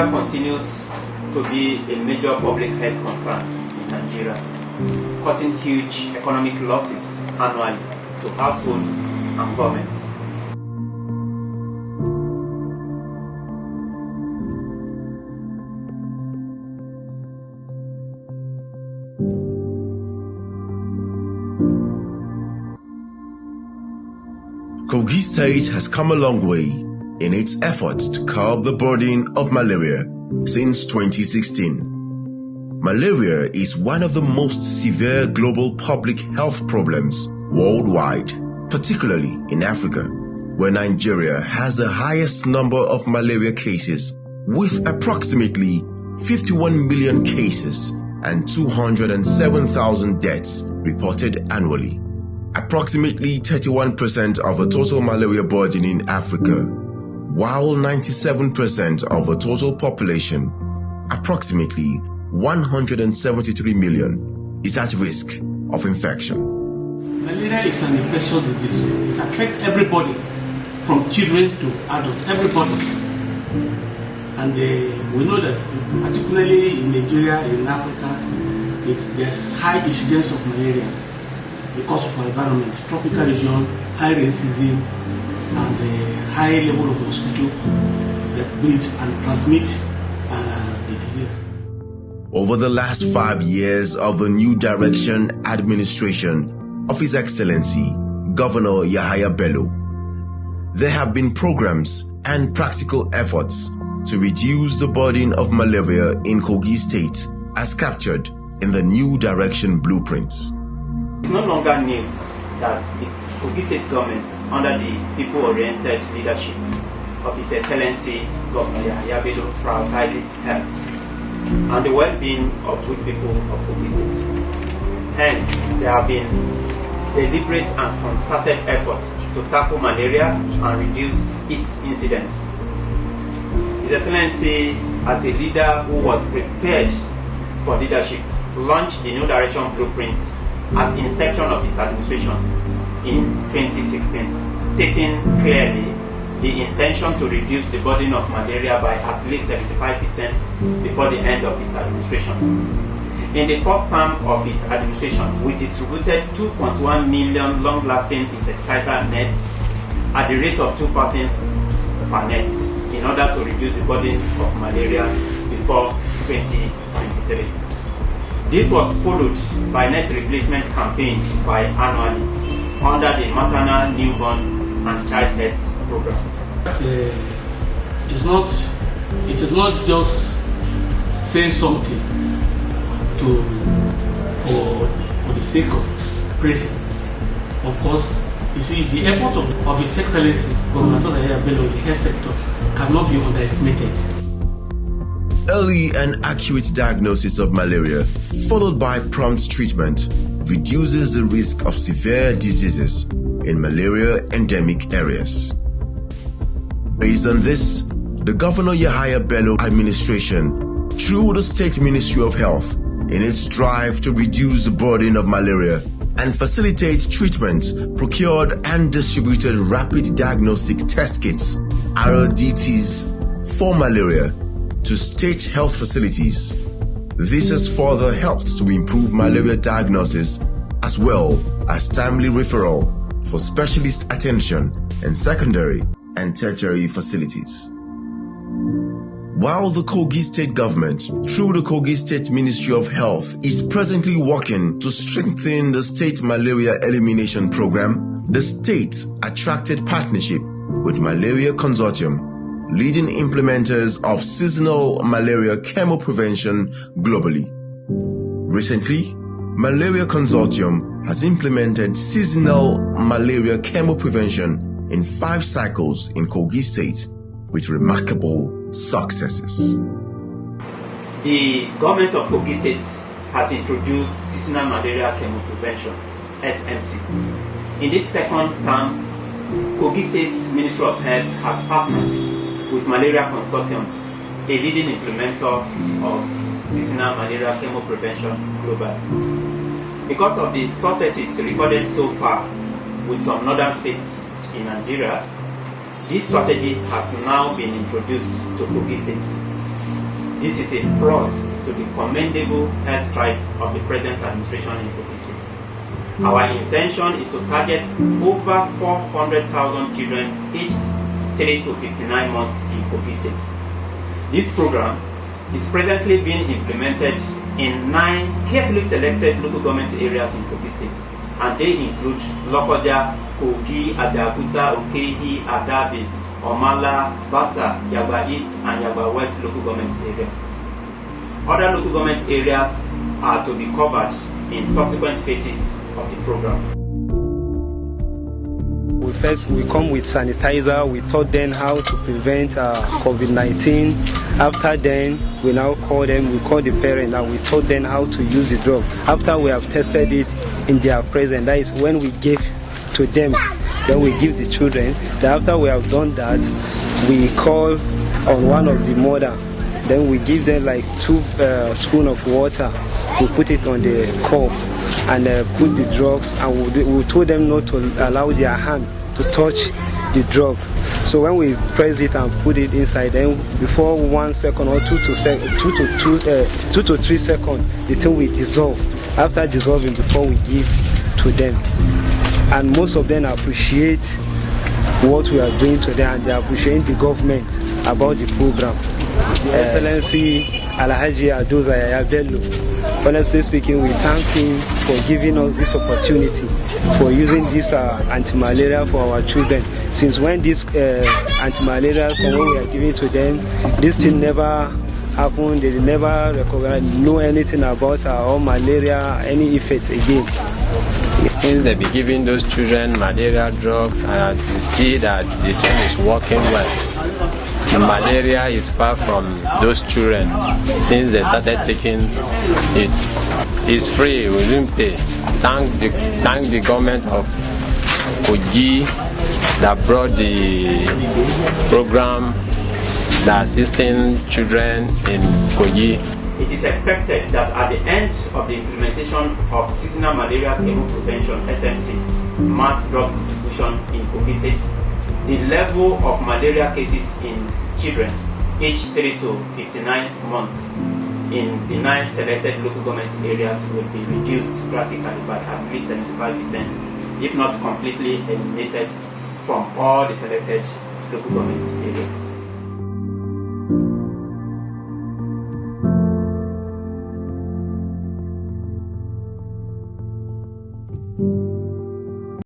Malaria continues to be a major public health concern in Nigeria, causing huge economic losses annually to households and governments. Kogi State has come a long way in its efforts to curb the burden of malaria since 2016. Malaria is one of the most severe global public health problems worldwide, particularly in Africa, where Nigeria has the highest number of malaria cases with approximately 51 million cases and 207,000 deaths reported annually. Approximately 31% of the total malaria burden in Africa, while 97% of the total population, approximately 173 million, is at risk of infection. Malaria is an infectious disease. It affects everybody, from children to adults, everybody. And we know that, particularly in Nigeria, in Africa, there's high incidence of malaria because of our environment, tropical region, high racism, and a high level of mosquito that breeds and transmit the disease. Over the last 5 years of the New Direction administration of His Excellency, Governor Yahaya Bello, there have been programs and practical efforts to reduce the burden of malaria in Kogi State as captured in the New Direction blueprint. It's no longer news that the Kogi State government, under the people-oriented leadership of His Excellency Governor Yahaya Bello, prioritizes health and the well-being of good people of Kogi State. Hence, there have been deliberate and concerted efforts to tackle malaria and reduce its incidence. His Excellency, as a leader who was prepared for leadership, launched the New Direction blueprint at inception of his administration in 2016, stating clearly the intention to reduce the burden of malaria by at least 75% before the end of his administration. In the first term of his administration, we distributed 2.1 million long-lasting insecticidal nets at the rate of 2 persons per net in order to reduce the burden of malaria before 2023. This was followed by net replacement campaigns biannually under the maternal, newborn, and child health program. It is not just saying something for the sake of praising. Of course, you see, the effort of His Excellency Governor Yahaya Bello in the health sector cannot be underestimated. Early and accurate diagnosis of malaria, followed by prompt treatment, reduces the risk of severe diseases in malaria endemic areas. Based on this, the Governor Yahaya Bello administration, through the State Ministry of Health, in its drive to reduce the burden of malaria and facilitate treatment, procured and distributed rapid diagnostic test kits, RDTs, for malaria to state health facilities. This has further helped to improve malaria diagnosis as well as timely referral for specialist attention in secondary and tertiary facilities. While the Kogi State government, through the Kogi State Ministry of Health, is presently working to strengthen the state malaria elimination program, the state attracted partnership with Malaria Consortium, leading implementers of seasonal malaria chemoprevention globally. Recently, Malaria Consortium has implemented seasonal malaria chemoprevention in 5 cycles in Kogi State with remarkable successes. The government of Kogi State has introduced seasonal malaria chemoprevention, SMC. In this second term, Kogi State's Ministry of Health has partnered with Malaria Consortium, a leading implementer of seasonal malaria chemoprevention globally. Because of the successes recorded so far with some northern states in Nigeria, this strategy has now been introduced to Kogi State. This is a plus to the commendable health strides of the present administration in Kogi State. Our intention is to target over 400,000 children aged 3 to 59 months in Kogi State. This program is presently being implemented in 9 carefully selected local government areas in Kogi State, and they include Lokoja, Kogi, Ajakuta, Okehi, Adabi, Omala, Basa, Yagba East, and Yagba West local government areas. Other local government areas are to be covered in subsequent phases of the program. We come with sanitizer. We taught them how to prevent COVID-19. After then, we now call them, we call the parent, and we taught them how to use the drug. After we have tested it in their presence, that is when we give to them, then we give the children. Then after we have done that, we call on one of the mother. Then we give them like 2 spoons of water. We put it on the cup and put the drugs, and we told them not to allow their hand to touch the drug. So when we press it and put it inside, then before 1 second or 2 to 3 seconds, the thing will dissolve. After dissolving, before we give to them, and most of them appreciate what we are doing to them, and they appreciate the government about the program. Excellency Yahaya Bello, honestly speaking, we thank him for giving us this opportunity, for using this anti-malaria for our children. Since when this anti-malaria, when we are giving to them, this thing never happened. They never know anything about our malaria, any effects again. Since they be giving those children malaria drugs, and you see that the thing is working well. The malaria is far from those children since they started taking it. It's free, we didn't pay. Thank the government of Kogi that brought the program that assisting children in Kogi. It is expected that at the end of the implementation of seasonal malaria chemo prevention (SMC) mass drug distribution in Kogi State, the level of malaria cases in children aged 3 to 59 months in the 9 selected local government areas will be reduced drastically by at least 75%, if not completely eliminated from all the selected local government areas.